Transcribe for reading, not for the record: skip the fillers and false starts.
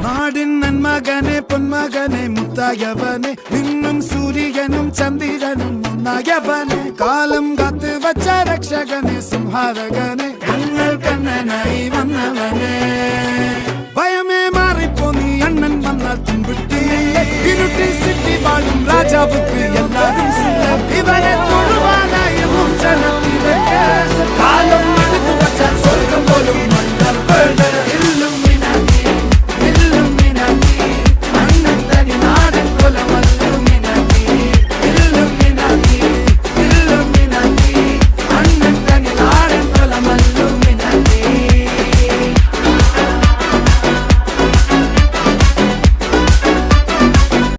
നാടിൻ നന്മകനെ പൊന്മകനെ മുത്തായവനെ നിന്നും സൂര്യനും ചന്ദ്രനും ഒന്നായവനെ കാലം കാത്ത് വച്ച രക്ഷകനെ സംഹാരകനെ ഞങ്ങൾ കണ്ണനായി വന്നവനെ ഭയമേ മാറിപ്പോ നീ അണ്ണൻ വന്നാൽ തുമ്പിട്ടില്ലേ ഇരുട്ടിൽ സിറ്റി വാഴും രാജാവുക്ക് എല്ലാരും ഇവനെ